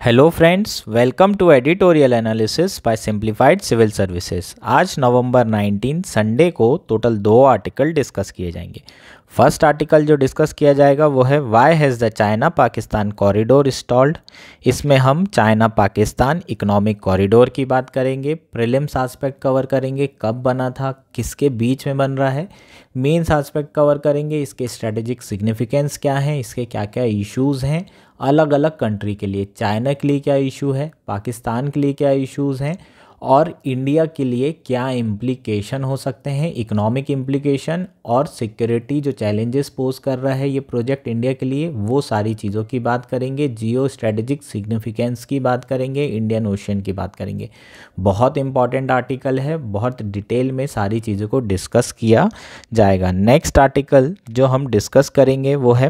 Hello friends, welcome to editorial analysis by simplified civil services. आज November 19 Sunday को total 2 article discuss किए जाएंगे। First article जो discuss किया जाएगा वो है why has the China Pakistan corridor stalled. इसमें हम चाइना पाकिस्तान इकोनॉमिक कॉरिडोर की बात करेंगे, प्रीलिम्स एस्पेक्ट कवर करेंगे, कब बना था, किसके बीच में बन रहा है, मेंस एस्पेक्ट कवर करेंगे, इसके स्ट्रेटेजिक सिग्निफिकेंस क्या है, इसके क्या क्या इश्यूज़ हैं अलग अलग कंट्री के लिए, चाइना के लिए क्या इशू है, पाकिस्तान के लिए क्या इश्यूज़ हैं और इंडिया के लिए क्या इम्प्लीकेशन हो सकते हैं, इकोनॉमिक इम्प्लीकेशन और सिक्योरिटी जो चैलेंजेस पोज कर रहा है ये प्रोजेक्ट इंडिया के लिए, वो सारी चीज़ों की बात करेंगे। जियो स्ट्रेटेजिक सिग्निफिकेंस की बात करेंगे, इंडियन ओशियन की बात करेंगे। बहुत इंपॉर्टेंट आर्टिकल है, बहुत डिटेल में सारी चीज़ों को डिस्कस किया जाएगा। नेक्स्ट आर्टिकल जो हम डिस्कस करेंगे वो है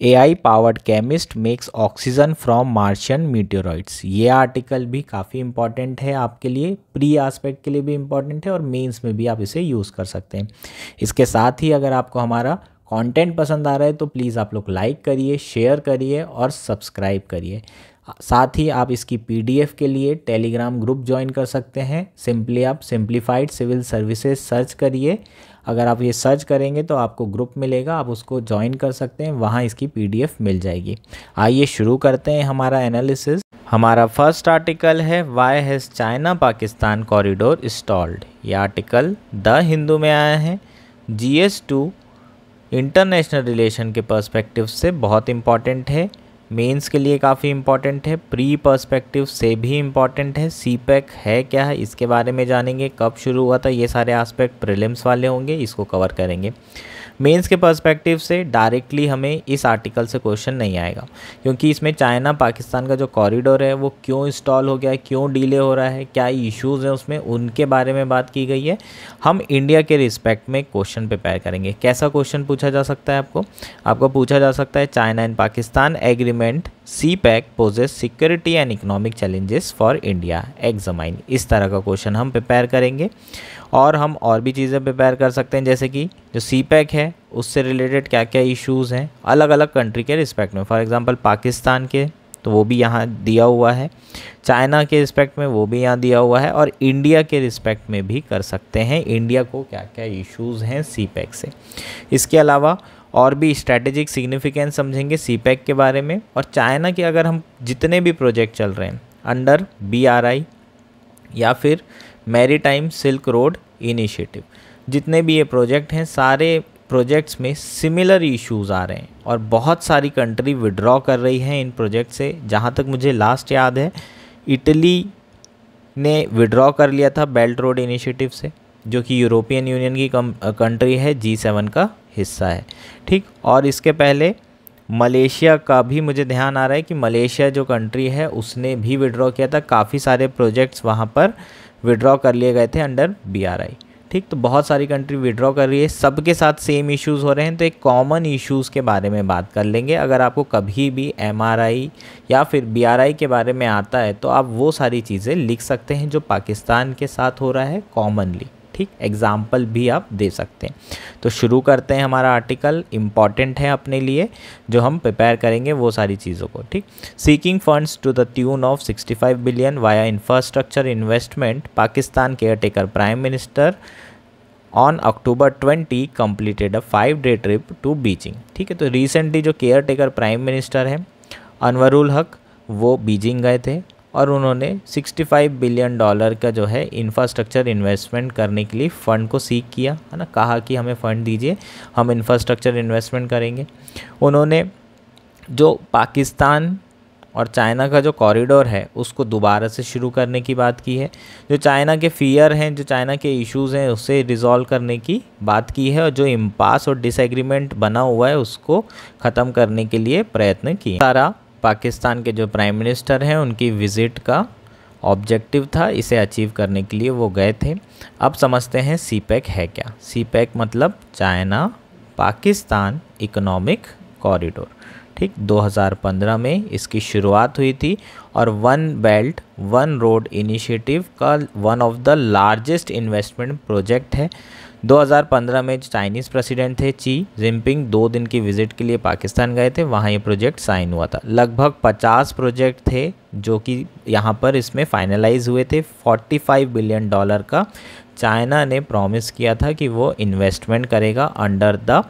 AI powered chemist makes oxygen from Martian meteoroids. ये आर्टिकल भी काफ़ी इंपॉर्टेंट है आपके लिए, प्री एस्पेक्ट के लिए भी इंपॉर्टेंट है और मेंस में भी आप इसे यूज़ कर सकते हैं। इसके साथ ही अगर आपको हमारा कंटेंट पसंद आ रहा है तो प्लीज़ आप लोग लाइक करिए, शेयर करिए और सब्सक्राइब करिए। साथ ही आप इसकी PDF के लिए टेलीग्राम ग्रुप ज्वाइन कर सकते हैं। सिंपली आप सिंप्लीफाइड सिविल सर्विसेज सर्च करिए, अगर आप ये सर्च करेंगे तो आपको ग्रुप मिलेगा, आप उसको ज्वाइन कर सकते हैं, वहाँ इसकी PDF मिल जाएगी। आइए शुरू करते हैं हमारा एनालिसिस। हमारा फर्स्ट आर्टिकल है why has China Pakistan corridor stalled. ये आर्टिकल द हिंदू में आया है। GS2 इंटरनेशनल रिलेशन के पर्सपेक्टिव से बहुत इम्पॉर्टेंट है, मेंस के लिए काफ़ी इम्पॉर्टेंट है, प्री पर्सपेक्टिव से भी इम्पॉर्टेंट है। CPEC है क्या है इसके बारे में जानेंगे, कब शुरू हुआ था, ये सारे एस्पेक्ट प्रीलिम्स वाले होंगे, इसको कवर करेंगे। मेंस के पर्सपेक्टिव से डायरेक्टली हमें इस आर्टिकल से क्वेश्चन नहीं आएगा क्योंकि इसमें चाइना पाकिस्तान का जो कॉरिडोर है वो क्यों इंस्टॉल हो गया है, क्यों डिले हो रहा है, क्या इश्यूज़ हैं उसमें, उनके बारे में बात की गई है। हम इंडिया के रिस्पेक्ट में क्वेश्चन प्रिपेयर करेंगे। कैसा क्वेश्चन पूछा जा सकता है आपको पूछा जा सकता है China and Pakistan agreement CPEC poses security and economic challenges for India, examine. इस तरह का क्वेश्चन हम प्रिपेयर करेंगे और हम और भी चीज़ें प्रिपेयर कर सकते हैं, जैसे कि जो CPEC है उससे रिलेटेड क्या क्या इश्यूज़ हैं अलग अलग कंट्री के रिस्पेक्ट में। फॉर एग्जांपल पाकिस्तान के तो वो भी यहाँ दिया हुआ है, चाइना के रिस्पेक्ट में वो भी यहाँ दिया हुआ है और इंडिया के रिस्पेक्ट में भी कर सकते हैं, इंडिया को क्या क्या इश्यूज़ हैं CPEC से। इसके अलावा और भी स्ट्रैटेजिक सिग्निफिकेंस समझेंगे CPEC के बारे में। और चाइना के अगर हम जितने भी प्रोजेक्ट चल रहे हैं अंडर BRI या फिर मैरीटाइम सिल्क रोड इनिशिएटिव, जितने भी ये प्रोजेक्ट हैं सारे प्रोजेक्ट्स में सिमिलर इश्यूज़ आ रहे हैं और बहुत सारी कंट्री विड्रॉ कर रही हैं इन प्रोजेक्ट से। जहाँ तक मुझे लास्ट याद है इटली ने विड्रॉ कर लिया था बेल्ट रोड इनिशिएटिव से, जो कि यूरोपियन यूनियन की कंट्री है, G7 का हिस्सा है, ठीक। और इसके पहले मलेशिया का भी मुझे ध्यान आ रहा है कि मलेशिया जो कंट्री है उसने भी विड्रॉ किया था, काफ़ी सारे प्रोजेक्ट्स वहाँ पर विड्रॉ कर लिए गए थे अंडर BRI, ठीक। तो बहुत सारी कंट्री विड्रॉ कर रही है, सबके साथ सेम इश्यूज़ हो रहे हैं, तो एक कॉमन इश्यूज़ के बारे में बात कर लेंगे। अगर आपको कभी भी MRI या फिर BRI के बारे में आता है तो आप वो सारी चीज़ें लिख सकते हैं जो पाकिस्तान के साथ हो रहा है कॉमनली, ठीक। एग्जाम्पल भी आप दे सकते हैं। तो शुरू करते हैं, हमारा आर्टिकल इम्पॉर्टेंट है अपने लिए, जो हम प्रिपेयर करेंगे वो सारी चीज़ों को, ठीक। Seeking funds to the tune of 65 billion via infrastructure investment, Pakistan caretaker prime minister on October 20 completed a 5-day trip to Beijing, ठीक है। तो रिसेंटली जो केयर टेकर प्राइम मिनिस्टर हैं अनवरुल हक वो बीजिंग गए थे और उन्होंने $65 बिलियन का जो है इंफ्रास्ट्रक्चर इन्वेस्टमेंट करने के लिए फ़ंड को सीख किया, है ना, कहा कि हमें फ़ंड दीजिए, हम इंफ्रास्ट्रक्चर इन्वेस्टमेंट करेंगे। उन्होंने जो पाकिस्तान और चाइना का जो कॉरिडोर है उसको दोबारा से शुरू करने की बात की है, जो चाइना के फियर हैं, जो चाइना के इश्यूज़ हैं उससे रिज़ॉल्व करने की बात की है और जो इम्पास और डिसएग्रीमेंट बना हुआ है उसको ख़त्म करने के लिए प्रयत्न किए। सारा पाकिस्तान के जो प्राइम मिनिस्टर हैं उनकी विज़िट का ऑब्जेक्टिव था, इसे अचीव करने के लिए वो गए थे। अब समझते हैं CPEC है क्या। CPEC मतलब चाइना पाकिस्तान इकोनॉमिक कॉरिडोर, ठीक, 2015 में इसकी शुरुआत हुई थी और one belt one road initiative का one of the largest investment project है। 2015 में चाइनीज़ प्रेसिडेंट थे ची जिनपिंग 2 दिन की विजिट के लिए पाकिस्तान गए थे, वहाँ ये प्रोजेक्ट साइन हुआ था। लगभग 50 प्रोजेक्ट थे जो कि यहाँ पर इसमें फाइनलाइज हुए थे। $45 बिलियन का चाइना ने प्रॉमिस किया था कि वो इन्वेस्टमेंट करेगा अंडर द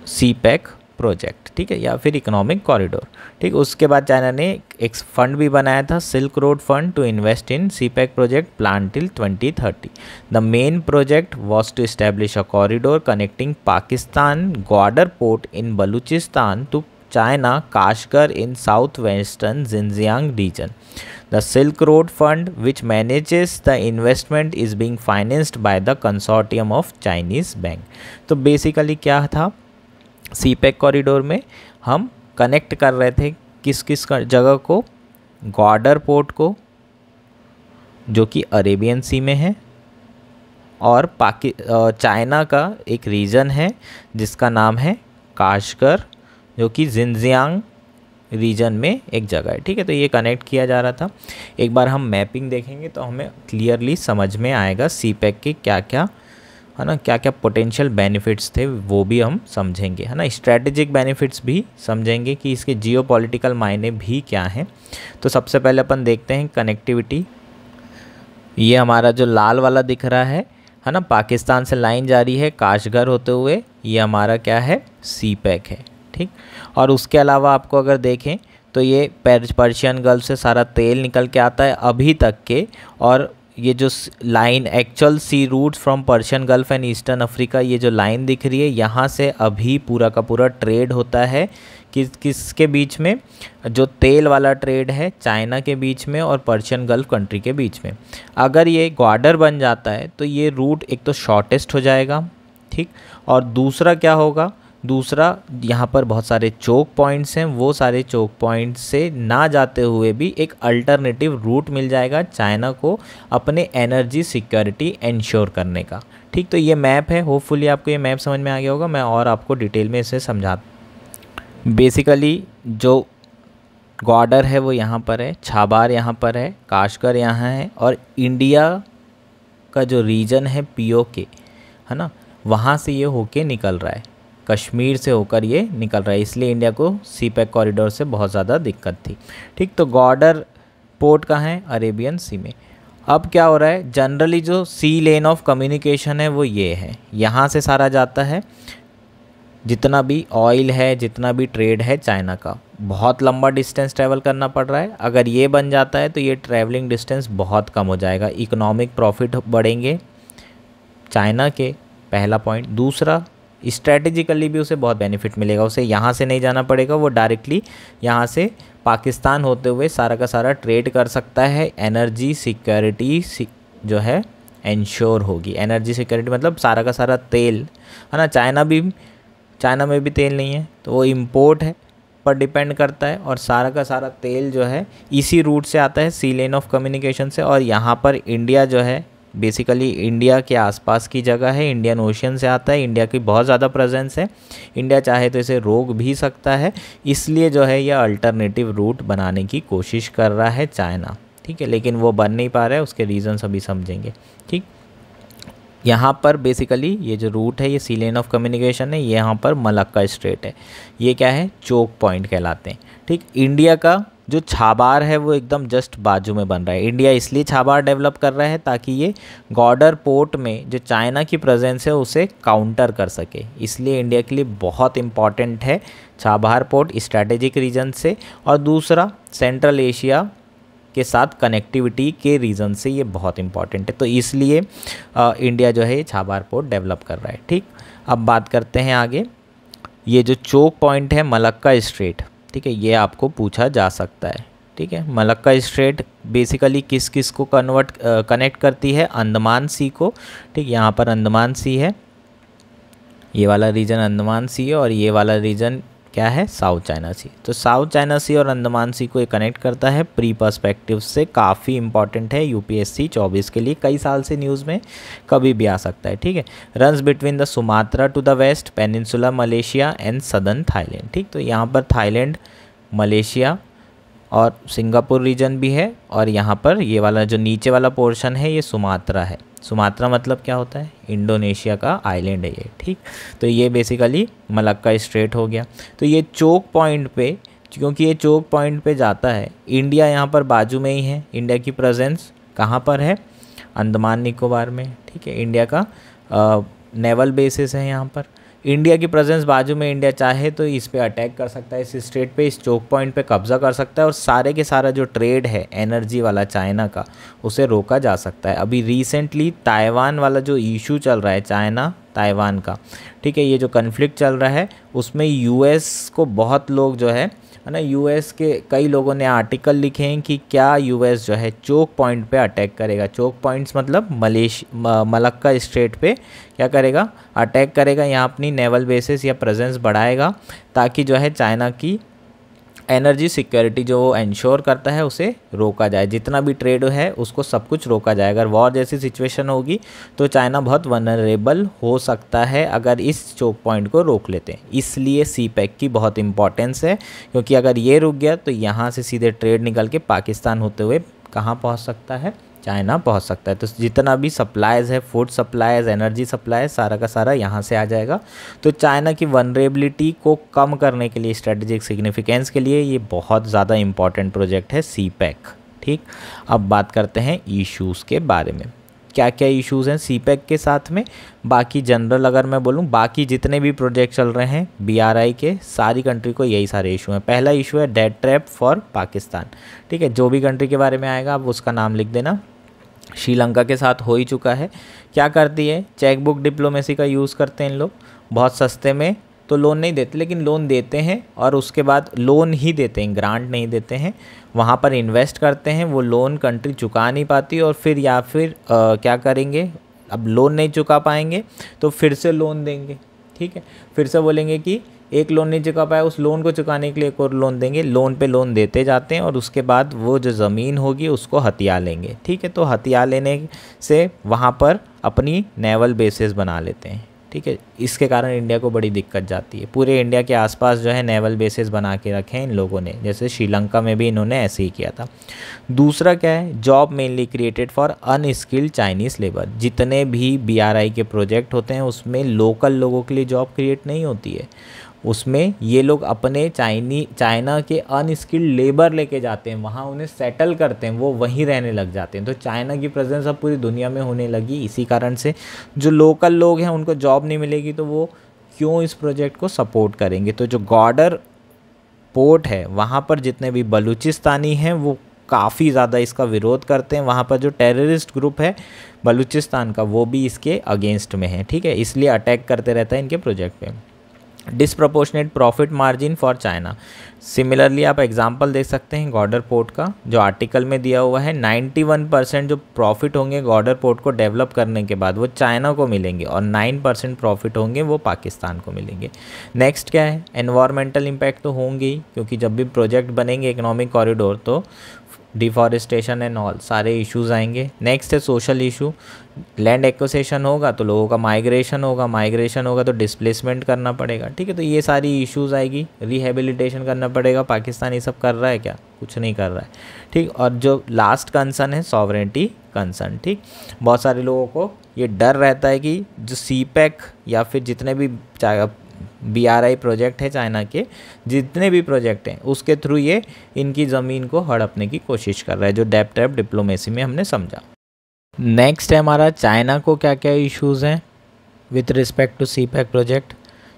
सीपैक प्रोजेक्ट, ठीक है, या फिर इकोनॉमिक कॉरिडोर। ठीक, उसके बाद चाइना ने एक फंड भी बनाया था, silk road fund, to invest in CPEC project plan till 2030। The main project was to establish a corridor connecting Pakistan Gwadar port in Balochistan to China Kashgar in south western Xinjiang region. The Silk Road Fund, which manages the investment, is being financed by the consortium of Chinese bank. तो basically क्या था, CPEC corridor में हम connect कर रहे थे किस किस जगह को, ग्वादर पोर्ट को जो कि अरेबियन सी में है, और चाइना का एक रीजन है जिसका नाम है काशगर जो कि जिनजियांग रीजन में एक जगह है। ठीक है, तो ये कनेक्ट किया जा रहा था। एक बार हम मैपिंग देखेंगे तो हमें क्लियरली समझ में आएगा सीपैक के क्या क्या है ना, क्या क्या पोटेंशियल बेनिफिट्स थे वो भी हम समझेंगे, है ना। स्ट्रैटेजिक बेनिफिट्स भी समझेंगे कि इसके जियोपॉलिटिकल मायने भी क्या हैं। तो सबसे पहले अपन देखते हैं कनेक्टिविटी। ये हमारा जो लाल वाला दिख रहा है ना, पाकिस्तान से लाइन जा रही है काशगर होते हुए, ये हमारा क्या है, सीपैक है। ठीक, और उसके अलावा आपको अगर देखें तो ये पर्शियन गल्फ से सारा तेल निकल के आता है अभी तक के, और ये जो line actual sea routes from Persian gulf and eastern Africa, ये जो लाइन दिख रही है यहाँ से अभी पूरा का पूरा ट्रेड होता है किसके बीच में, जो तेल वाला ट्रेड है चाइना के बीच में और पर्शियन गल्फ कंट्री के बीच में। अगर ये ग्वादर बन जाता है तो ये रूट एक तो शॉर्टेस्ट हो जाएगा, ठीक, और दूसरा क्या होगा, दूसरा यहाँ पर बहुत सारे चोक पॉइंट्स हैं, वो सारे चोक पॉइंट्स से ना जाते हुए भी एक अल्टरनेटिव रूट मिल जाएगा चाइना को अपने एनर्जी सिक्योरिटी इंश्योर करने का। ठीक, तो ये मैप है, होपफुली आपको ये मैप समझ में आ गया होगा। मैं और आपको डिटेल में इसे समझाता। बेसिकली जो ग्वादर है वो यहाँ पर है, छाबार यहाँ पर है, काशगर यहाँ है, और इंडिया का जो रीजन है पीओके, है ना, वहाँ से ये होके निकल रहा है, कश्मीर से होकर ये निकल रहा है, इसलिए इंडिया को सीपैक कॉरिडोर से बहुत ज़्यादा दिक्कत थी। ठीक, तो ग्वादर पोर्ट कहाँ है, अरेबियन सी में। अब क्या हो रहा है, जनरली जो सी लेन ऑफ कम्युनिकेशन है वो ये है, यहाँ से सारा जाता है, जितना भी ऑयल है, जितना भी ट्रेड है चाइना का, बहुत लंबा डिस्टेंस ट्रैवल करना पड़ रहा है। अगर ये बन जाता है तो ये ट्रैवलिंग डिस्टेंस बहुत कम हो जाएगा, इकोनॉमिक प्रॉफिट बढ़ेंगे चाइना के, पहला पॉइंट। दूसरा, स्ट्रैटेजिकली भी उसे बहुत बेनिफिट मिलेगा, उसे यहाँ से नहीं जाना पड़ेगा, वो डायरेक्टली यहाँ से पाकिस्तान होते हुए सारा का सारा ट्रेड कर सकता है। एनर्जी सिक्योरिटी जो है इंश्योर होगी। एनर्जी सिक्योरिटी मतलब सारा का सारा तेल, है ना, चाइना में भी तेल नहीं है तो वो इम्पोर्ट है पर डिपेंड करता है, और सारा का सारा तेल जो है इसी रूट से आता है, सी लेन ऑफ कम्युनिकेशन से। और यहाँ पर इंडिया जो है बेसिकली इंडिया के आसपास की जगह है, इंडियन ओशियन से आता है, इंडिया की बहुत ज़्यादा प्रेजेंस है, इंडिया चाहे तो इसे रोक भी सकता है, इसलिए जो है यह अल्टरनेटिव रूट बनाने की कोशिश कर रहा है चाइना। ठीक है, लेकिन वो बन नहीं पा रहा है, उसके रीज़न अभी समझेंगे। ठीक, यहाँ पर बेसिकली ये जो रूट है ये सी लेन ऑफ कम्युनिकेशन है, ये यहाँ पर मलक्का स्ट्रेट है, ये क्या है, चोक पॉइंट कहलाते हैं। ठीक, इंडिया का जो छाबार है वो एकदम जस्ट बाजू में बन रहा है। इंडिया इसलिए छाबार डेवलप कर रहा है ताकि ये ग्वादर पोर्ट में जो चाइना की प्रेजेंस है उसे काउंटर कर सके, इसलिए इंडिया के लिए बहुत इंपॉर्टेंट है छाबार पोर्ट स्ट्रैटेजिक रीजन से, और दूसरा सेंट्रल एशिया के साथ कनेक्टिविटी के रीज़न से ये बहुत इंपॉर्टेंट है, तो इसलिए इंडिया जो है ये छाबार पोर्ट डेवलप कर रहा है। ठीक, अब बात करते हैं आगे। ये जो चोक पॉइंट है मलक्का स्ट्रेट, ठीक है, ये आपको पूछा जा सकता है। ठीक है, मलक्का स्ट्रेट बेसिकली किस किस को कनेक्ट करती है, अंडमान सी को। ठीक, यहाँ पर अंडमान सी है, ये वाला रीजन अंडमान सी है, और ये वाला रीजन क्या है, साउथ चाइना सी। तो साउथ चाइना सी और अंडमान सी को ये कनेक्ट करता है प्री पर्सपेक्टिव से, काफ़ी इंपॉर्टेंट है यूपीएससी 24 के लिए, कई साल से न्यूज़ में कभी भी आ सकता है, ठीक है। Runs between the Sumatra to the west, peninsula Malaysia and southern Thailand, ठीक। तो यहाँ पर थाईलैंड, मलेशिया और सिंगापुर रीजन भी है, और यहाँ पर ये वाला जो नीचे वाला पोर्शन है ये सुमात्रा है। सुमात्रा मतलब क्या होता है, इंडोनेशिया का आइलैंड है ये, ठीक। तो ये बेसिकली मलक्का स्ट्रेट हो गया। तो ये चोक पॉइंट पे, क्योंकि ये चोक पॉइंट पे जाता है, इंडिया यहाँ पर बाजू में ही है। इंडिया की प्रेजेंस कहाँ पर है, अंडमान निकोबार में, ठीक है। इंडिया का नेवल बेसिस है यहाँ पर। इंडिया की प्रेजेंस बाजू में, इंडिया चाहे तो इस पे अटैक कर सकता है, इस स्ट्रेट पे, इस चोक पॉइंट पे कब्जा कर सकता है, और सारे के सारा जो ट्रेड है एनर्जी वाला चाइना का, उसे रोका जा सकता है। अभी रिसेंटली ताइवान वाला जो इशू चल रहा है, चाइना ताइवान का, ठीक है, ये जो कन्फ्लिक्ट चल रहा है, उसमें यूएस को बहुत लोग जो है ना, यूएस के कई लोगों ने आर्टिकल लिखे हैं कि क्या यूएस जो है चोक पॉइंट पे अटैक करेगा। चोक पॉइंट्स मतलब मलक्का स्ट्रेट पे क्या करेगा, अटैक करेगा, यहाँ अपनी नेवल बेसिस या प्रेजेंस बढ़ाएगा, ताकि जो है चाइना की एनर्जी सिक्योरिटी जो वो इंश्योर करता है उसे रोका जाए। जितना भी ट्रेड है उसको सब कुछ रोका जाए। अगर वॉर जैसी सिचुएशन होगी तो चाइना बहुत वनरेबल हो सकता है अगर इस चोक पॉइंट को रोक लेते हैं। इसलिए सीपैक की बहुत इंपॉर्टेंस है, क्योंकि अगर ये रुक गया तो यहाँ से सीधे ट्रेड निकल के पाकिस्तान होते हुए कहाँ पहुँच सकता है, चाइना पहुंच सकता है। तो जितना भी सप्लाईज है, फूड सप्लाईज, एनर्जी सप्लाई, सारा का सारा यहाँ से आ जाएगा। तो चाइना की वनरेबिलिटी को कम करने के लिए, स्ट्रेटेजिक सिग्निफिकेंस के लिए ये बहुत ज़्यादा इंपॉर्टेंट प्रोजेक्ट है सीपैक, ठीक। अब बात करते हैं इश्यूज़ के बारे में, क्या क्या इश्यूज़ हैं सीपैक के साथ में। बाकी जनरल अगर मैं बोलूँ, बाकी जितने भी प्रोजेक्ट चल रहे हैं बीआरआई के, सारी कंट्री को यही सारे इशू हैं। पहला इशू है डेट ट्रैप फॉर पाकिस्तान, ठीक है। जो भी कंट्री के बारे में आएगा आप उसका नाम लिख देना। श्रीलंका के साथ हो ही चुका है। क्या करती है, चेक बुक डिप्लोमेसी का यूज़ करते हैं इन लोग, बहुत सस्ते में तो लोन नहीं देते, लेकिन लोन देते हैं और उसके बाद लोन ही देते हैं, ग्रांट नहीं देते हैं। वहाँ पर इन्वेस्ट करते हैं, वो लोन कंट्री चुका नहीं पाती, और फिर या फिर क्या करेंगे, अब लोन नहीं चुका पाएंगे तो फिर से लोन देंगे, ठीक है। फिर से बोलेंगे कि एक लोन नहीं चुका पाया, उस लोन को चुकाने के लिए एक और लोन देंगे, लोन पे लोन देते जाते हैं, और उसके बाद वो जो ज़मीन होगी उसको हथिया लेंगे, ठीक है। तो हथिया लेने से वहाँ पर अपनी नेवल बेसिस बना लेते हैं, ठीक है। इसके कारण इंडिया को बड़ी दिक्कत जाती है। पूरे इंडिया के आसपास जो है नेवल बेसिस बना के रखे हैं इन लोगों ने, जैसे श्रीलंका में भी इन्होंने ऐसे ही किया था। दूसरा क्या है, job mainly created for unskilled Chinese labour. जितने भी बीआरआई के प्रोजेक्ट होते हैं उसमें लोकल लोगों के लिए जॉब क्रिएट नहीं होती है, उसमें ये लोग अपने चाइना के अनस्किल्ड लेबर लेके जाते हैं, वहाँ उन्हें सेटल करते हैं, वो वहीं रहने लग जाते हैं। तो चाइना की प्रेजेंस अब पूरी दुनिया में होने लगी। इसी कारण से जो लोकल लोग हैं उनको जॉब नहीं मिलेगी, तो वो क्यों इस प्रोजेक्ट को सपोर्ट करेंगे। तो जो गॉर्डर पोर्ट है वहाँ पर जितने भी बलूचिस्तानी हैं वो काफ़ी ज़्यादा इसका विरोध करते हैं। वहाँ पर जो टेररिस्ट ग्रुप है बलूचिस्तान का, वो भी इसके अगेंस्ट में है, ठीक है। इसलिए अटैक करते रहता है इनके प्रोजेक्ट पे। Disproportionate profit margin for China. Similarly आप एग्जांपल देख सकते हैं गॉर्डर पोर्ट का, जो आर्टिकल में दिया हुआ है। 91% जो प्रॉफिट होंगे गॉर्डर पोर्ट को डेवलप करने के बाद वो चाइना को मिलेंगे, और 9% प्रॉफिट होंगे वो पाकिस्तान को मिलेंगे। नेक्स्ट क्या है, एनवायरमेंटल इम्पैक्ट तो होंगे ही, क्योंकि जब भी प्रोजेक्ट बनेंगे इकोनॉमिक कॉरिडोर तो डिफॉरेस्टेशन एंड ऑल सारे इश्यूज आएंगे। नेक्स्ट है सोशल इशू, लैंड एक्विजिशन होगा तो लोगों का माइग्रेशन होगा, माइग्रेशन होगा तो डिस्प्लेसमेंट करना पड़ेगा, ठीक है। तो ये सारी इश्यूज आएगी, रिहेबिलिटेशन करना पड़ेगा। पाकिस्तान ये सब कर रहा है क्या, कुछ नहीं कर रहा है, ठीक। और जो लास्ट कंसर्न है सॉवरेनिटी कंसर्न, ठीक। बहुत सारे लोगों को ये डर रहता है कि जो सीपैक या फिर जितने भी बीआरआई प्रोजेक्ट है चाइना के, जितने भी प्रोजेक्ट हैं उसके थ्रू ये इनकी ज़मीन को हड़पने की कोशिश कर रहा है, जो डेट ट्रैप डिप्लोमेसी में हमने समझा। नेक्स्ट है हमारा, चाइना को क्या क्या इश्यूज़ हैं with respect to CPEC project.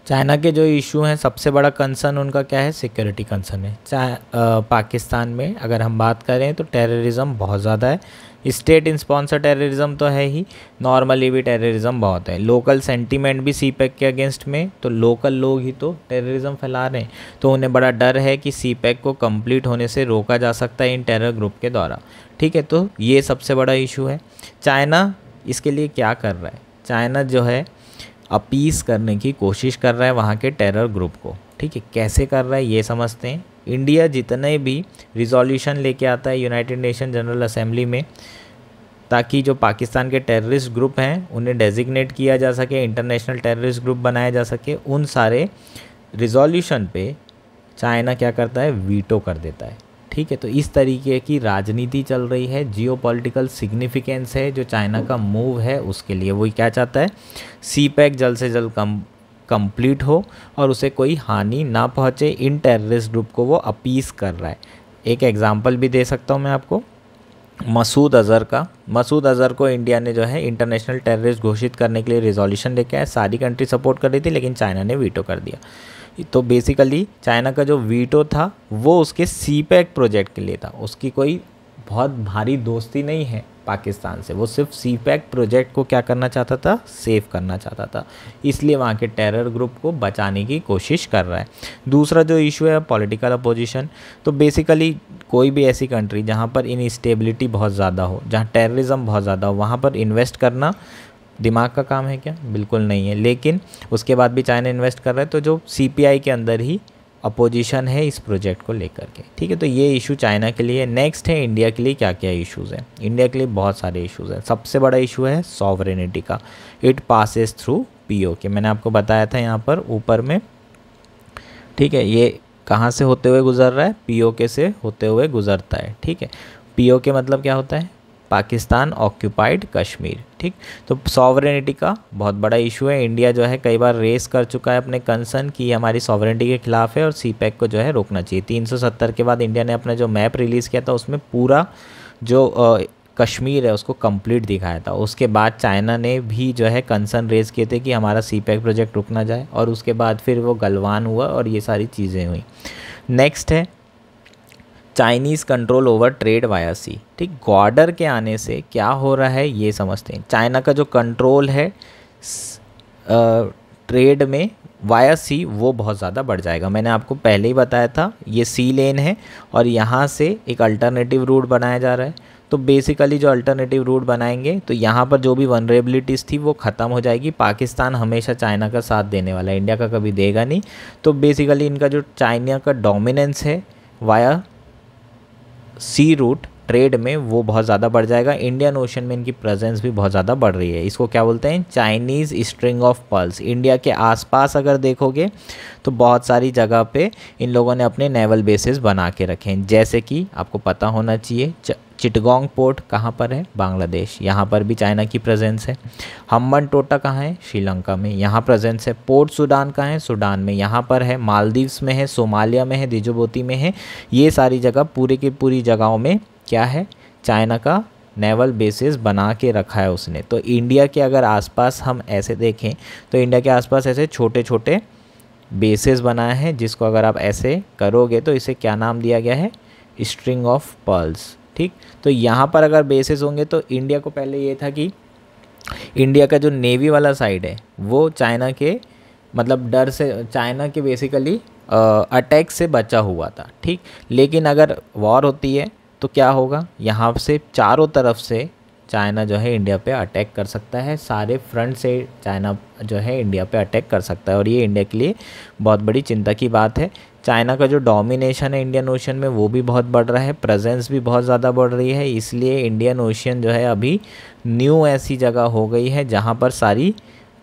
China के जो इशू हैं, सबसे बड़ा कंसर्न उनका क्या है, सिक्योरिटी कंसर्न है। पाकिस्तान में अगर हम बात करें तो टेररिज्म बहुत ज़्यादा है। स्टेट स्पॉन्सर टेररिज्म तो है ही, नॉर्मली भी टेररिज्म बहुत है। लोकल सेंटीमेंट भी सीपैक के अगेंस्ट में, तो लोकल लोग ही तो टेररिज्म फैला रहे हैं, तो उन्हें बड़ा डर है कि सीपैक को कंप्लीट होने से रोका जा सकता है इन टेरर ग्रुप के द्वारा, ठीक है। तो ये सबसे बड़ा इशू है। चाइना इसके लिए क्या कर रहा है, चाइना जो है अपीस करने की कोशिश कर रहा है वहाँ के टेरर ग्रुप को, ठीक है, कैसे कर रहा है ये समझते हैं। इंडिया जितने भी रिजोल्यूशन लेके आता है यूनाइटेड नेशन जनरल असेंबली में, ताकि जो पाकिस्तान के टेररिस्ट ग्रुप हैं उन्हें डेजिग्नेट किया जा सके, इंटरनेशनल टेररिस्ट ग्रुप बनाया जा सके, उन सारे रिजोल्यूशन पे चाइना क्या करता है, वीटो कर देता है। ठीक है, तो इस तरीके की राजनीति चल रही है, जियोपॉलिटिकल सिग्निफिकेंस है जो चाइना का मूव है उसके लिए। वही क्या चाहता है, CPEC जल्द से जल्द कंप्लीट हो और उसे कोई हानि ना पहुँचे, इन टेररिस्ट ग्रुप को वो अपीस कर रहा है। एक एग्जांपल भी दे सकता हूँ मैं आपको, मसूद अज़हर का। मसूद अज़हर को इंडिया ने जो है इंटरनेशनल टेररिस्ट घोषित करने के लिए रिजोल्यूशन लेके आया, सारी कंट्री सपोर्ट कर रही थी, लेकिन चाइना ने वीटो कर दिया। तो बेसिकली चाइना का जो वीटो था वो उसके CPEC प्रोजेक्ट के लिए था, उसकी कोई बहुत भारी दोस्ती नहीं है पाकिस्तान से, वो सिर्फ CPEC प्रोजेक्ट को क्या करना चाहता था, सेव करना चाहता था, इसलिए वहाँ के टेरर ग्रुप को बचाने की कोशिश कर रहा है। दूसरा जो इशू है पॉलिटिकल अपोजिशन, तो बेसिकली कोई भी ऐसी कंट्री जहाँ पर इनस्टेबिलिटी बहुत ज़्यादा हो, जहाँ टेररिज्म बहुत ज़्यादा हो, वहाँ पर इन्वेस्ट करना दिमाग का काम है क्या, बिल्कुल नहीं है। लेकिन उसके बाद भी चाइना इन्वेस्ट कर रहा है, तो जो CPI के अंदर ही अपोजिशन है इस प्रोजेक्ट को लेकर के। ठीक है, तो ये इशू चाइना के लिए। नेक्स्ट है इंडिया के लिए क्या क्या इश्यूज़ हैं। इंडिया के लिए बहुत सारे इश्यूज़ हैं। सबसे बड़ा इशू है सॉवरेनिटी का, इट पासेस थ्रू POK। मैंने आपको बताया था यहाँ पर ऊपर में। ठीक है, ये कहाँ से होते हुए गुजर रहा है, POK से होते हुए गुजरता है। ठीक है, POK मतलब क्या होता है, पाकिस्तान ऑक्यूपाइड कश्मीर। ठीक, तो सॉवरेनिटी का बहुत बड़ा इशू है। इंडिया जो है कई बार रेस कर चुका है अपने कंसर्न कि हमारी सॉवरेनिटी के खिलाफ है और CPEC को जो है रोकना चाहिए। 370 के बाद इंडिया ने अपना जो मैप रिलीज़ किया था उसमें पूरा जो कश्मीर है उसको कंप्लीट दिखाया था। उसके बाद चाइना ने भी जो है कंसर्न रेज़ किए थे कि हमारा CPEC प्रोजेक्ट रुक ना जाए, और उसके बाद फिर वो गलवान हुआ और ये सारी चीज़ें हुई। नेक्स्ट है Chinese control over trade via sea. ठीक, बॉर्डर के आने से क्या हो रहा है ये समझते हैं। चाइना का जो कंट्रोल है ट्रेड में वाया सी वो बहुत ज़्यादा बढ़ जाएगा। मैंने आपको पहले ही बताया था, ये सी लेन है और यहाँ से एक अल्टरनेटिव रूट बनाया जा रहा है। तो बेसिकली जो अल्टरनेटिव रूट बनाएंगे तो यहाँ पर जो भी वनरेबिलिटीज़ थी वो ख़त्म हो जाएगी। पाकिस्तान हमेशा चाइना का साथ देने वाला है, इंडिया का कभी देगा नहीं। तो बेसिकली इनका जो चाइना का डोमिनेंस है वाया सी रूट ट्रेड में वो बहुत ज़्यादा बढ़ जाएगा। इंडियन ओशन में इनकी प्रेजेंस भी बहुत ज़्यादा बढ़ रही है। इसको क्या बोलते हैं, Chinese string of pearls. India के आसपास अगर देखोगे तो बहुत सारी जगह पे इन लोगों ने अपने नेवल बेसेस बना के रखे हैं। जैसे कि आपको पता होना चाहिए चिटगोंग पोर्ट कहाँ पर है, बांग्लादेश, यहाँ पर भी चाइना की प्रेजेंस है। हम्बनटोटा कहाँ है, श्रीलंका में, यहाँ प्रेजेंस है। पोर्ट सूडान कहाँ है, सूडान में, यहाँ पर है। मालदीव्स में है, सोमालिया में है, दिजोबोती में है। ये सारी जगह पूरे की पूरी जगहों में क्या है, चाइना का नेवल बेसिस बना के रखा है उसने। तो इंडिया के अगर आसपास हम ऐसे देखें तो इंडिया के आसपास ऐसे छोटे छोटे बेसिस बनाए हैं, जिसको अगर आप ऐसे करोगे तो इसे क्या नाम दिया गया है, स्ट्रिंग ऑफ पर्ल्स। ठीक, तो यहाँ पर अगर बेसिस होंगे तो इंडिया को पहले ये था कि इंडिया का जो नेवी वाला साइड है वो चाइना के मतलब डर से, चाइना के बेसिकली अटैक से बचा हुआ था। ठीक, लेकिन अगर वॉर होती है तो क्या होगा, यहाँ से चारों तरफ से चाइना जो है इंडिया पे अटैक कर सकता है। सारे फ्रंट से चाइना जो है इंडिया पे अटैक कर सकता है और ये इंडिया के लिए बहुत बड़ी चिंता की बात है। चाइना का जो डोमिनेशन है इंडियन ओशन में वो भी बहुत बढ़ रहा है, प्रेजेंस भी बहुत ज़्यादा बढ़ रही है। इसलिए इंडियन ओशन जो है अभी न्यू ऐसी जगह हो गई है जहाँ पर सारी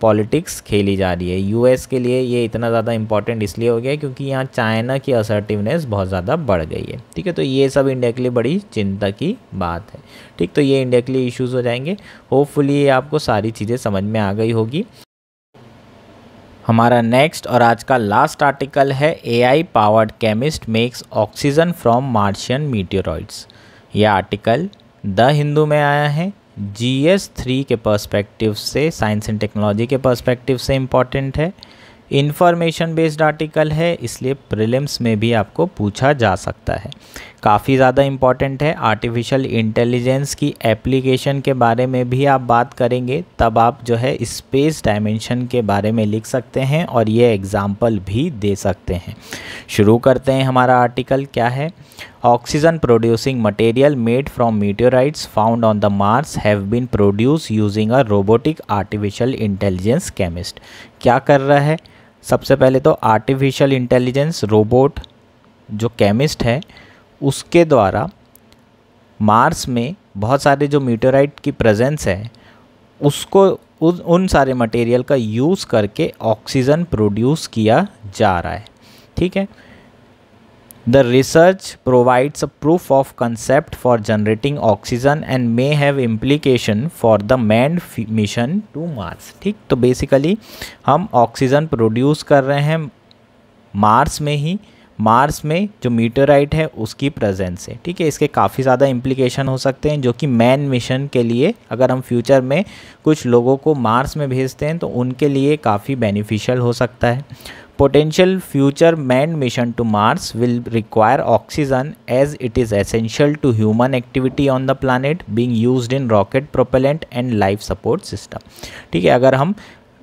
पॉलिटिक्स खेली जा रही है। यूएस के लिए ये इतना ज़्यादा इंपॉर्टेंट इसलिए हो गया है क्योंकि यहाँ चाइना की असर्टिवनेस बहुत ज़्यादा बढ़ गई है। ठीक है, तो ये सब इंडिया के लिए बड़ी चिंता की बात है। ठीक, तो ये इंडिया के लिए इश्यूज़ हो जाएंगे। होपफुली ये आपको सारी चीज़ें समझ में आ गई होगी। हमारा नेक्स्ट और आज का लास्ट आर्टिकल है AI powered chemist makes oxygen from Martian meteoroids. यह आर्टिकल द हिंदू में आया है। GS3 के पर्सपेक्टिव से, साइंस एंड टेक्नोलॉजी के पर्सपेक्टिव से इम्पॉर्टेंट है। इंफॉर्मेशन बेस्ड आर्टिकल है, इसलिए प्रीलिम्स में भी आपको पूछा जा सकता है। काफ़ी ज़्यादा इम्पॉर्टेंट है। आर्टिफिशियल इंटेलिजेंस की एप्लीकेशन के बारे में भी आप बात करेंगे, तब आप जो है स्पेस डायमेंशन के बारे में लिख सकते हैं और ये एग्जाम्पल भी दे सकते हैं। शुरू करते हैं। हमारा आर्टिकल क्या है, oxygen producing material made from meteorites found on the Mars have been produce using a robotic artificial intelligence chemist. क्या कर रहा है, सबसे पहले तो आर्टिफिशियल इंटेलिजेंस रोबोट जो केमिस्ट है उसके द्वारा मार्स में बहुत सारे जो मीटेराइट की प्रेजेंस है उसको उन सारे मटेरियल का यूज़ करके ऑक्सीजन प्रोड्यूस किया जा रहा है। ठीक है, the research provides a proof of concept for generating oxygen and may have implication for the manned mission to Mars. ठीक, तो बेसिकली हम ऑक्सीजन प्रोड्यूस कर रहे हैं मार्स में ही, मार्स में जो मीटेराइट है उसकी प्रेजेंस है। ठीक है, इसके काफ़ी ज़्यादा इम्प्लीकेशन हो सकते हैं जो कि मैन मिशन के लिए, अगर हम फ्यूचर में कुछ लोगों को मार्स में भेजते हैं तो उनके लिए काफ़ी बेनिफिशियल हो सकता है। Potential future man mission to Mars will require oxygen as it is essential to human activity on the planet being used in rocket propellant and life support system. ठीक है, अगर हम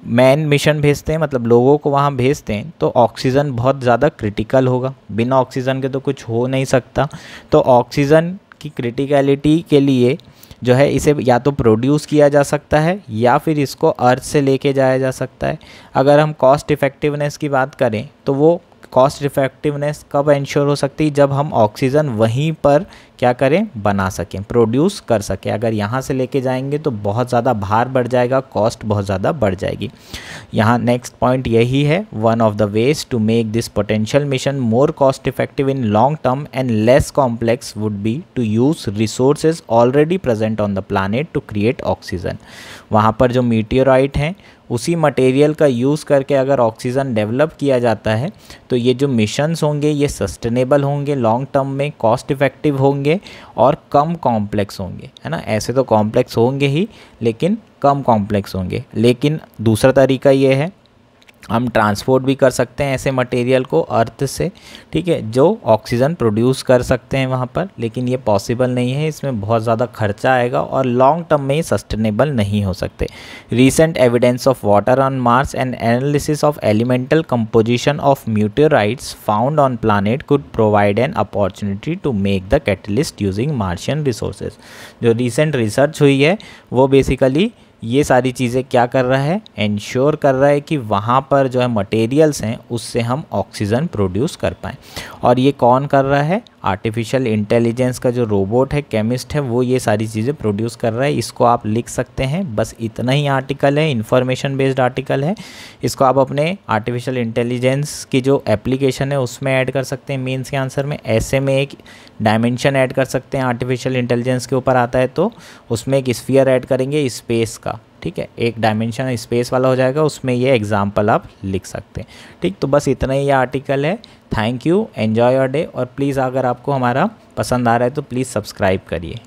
मैन मिशन भेजते हैं मतलब लोगों को वहाँ भेजते हैं तो ऑक्सीजन बहुत ज़्यादा क्रिटिकल होगा, बिना ऑक्सीजन के तो कुछ हो नहीं सकता। तो ऑक्सीजन की क्रिटिकलिटी के लिए जो है इसे या तो प्रोड्यूस किया जा सकता है या फिर इसको अर्थ से लेके जाया जा सकता है। अगर हम कॉस्ट इफ़ेक्टिवनेस की बात करें तो वो कॉस्ट इफ़ेक्टिवनेस कब इंश्योर हो सकती है, जब हम ऑक्सीजन वहीं पर क्या करें, बना सकें, प्रोड्यूस कर सकें। अगर यहाँ से लेके जाएंगे तो बहुत ज़्यादा भार बढ़ जाएगा, कॉस्ट बहुत ज़्यादा बढ़ जाएगी। यहाँ नेक्स्ट पॉइंट यही है, one of the ways to make this potential mission more cost effective in long term and less complex would be to use resources already present on the planet to create oxygen. वहाँ पर जो meteorite हैं उसी material का use करके अगर oxygen develop किया जाता है तो ये जो मिशंस होंगे ये सस्टेनेबल होंगे, लॉन्ग टर्म में कॉस्ट इफ़ेक्टिव होंगे और कम कॉम्प्लेक्स होंगे, है ना। ऐसे तो कॉम्प्लेक्स होंगे ही लेकिन कम कॉम्प्लेक्स होंगे। लेकिन दूसरा तरीका ये है, हम ट्रांसपोर्ट भी कर सकते हैं ऐसे मटेरियल को अर्थ से, ठीक है, जो ऑक्सीजन प्रोड्यूस कर सकते हैं वहाँ पर, लेकिन ये पॉसिबल नहीं है, इसमें बहुत ज़्यादा खर्चा आएगा और लॉन्ग टर्म में ये सस्टेनेबल नहीं हो सकते। Recent evidence of water on Mars and analysis of elemental composition of meteorites found on planet could provide an opportunity to make the catalyst using Martian resources. जो रिसेंट रिसर्च हुई है वो basically ये सारी चीज़ें क्या कर रहा है, इंश्योर कर रहा है कि वहाँ पर जो है मटेरियल्स हैं उससे हम ऑक्सीजन प्रोड्यूस कर पाएँ। और ये कौन कर रहा है, आर्टिफिशियल इंटेलिजेंस का जो रोबोट है, केमिस्ट है, वो ये सारी चीज़ें प्रोड्यूस कर रहा है। इसको आप लिख सकते हैं, बस इतना ही आर्टिकल है, इन्फॉर्मेशन बेस्ड आर्टिकल है। इसको आप अपने आर्टिफिशियल इंटेलिजेंस की जो एप्लीकेशन है उसमें ऐड कर सकते हैं मेंस के आंसर में। ऐसे में एक डायमेंशन ऐड कर सकते हैं, आर्टिफिशियल इंटेलिजेंस के ऊपर आता है तो उसमें एक स्फीयर ऐड करेंगे स्पेस का, ठीक है, एक डायमेंशन स्पेस वाला हो जाएगा, उसमें ये एग्जाम्पल आप लिख सकते हैं। ठीक, तो बस इतना ही ये आर्टिकल है। Thank you, enjoy your day. और प्लीज़ अगर आपको हमारा पसंद आ रहा है तो प्लीज़ सब्सक्राइब करिए।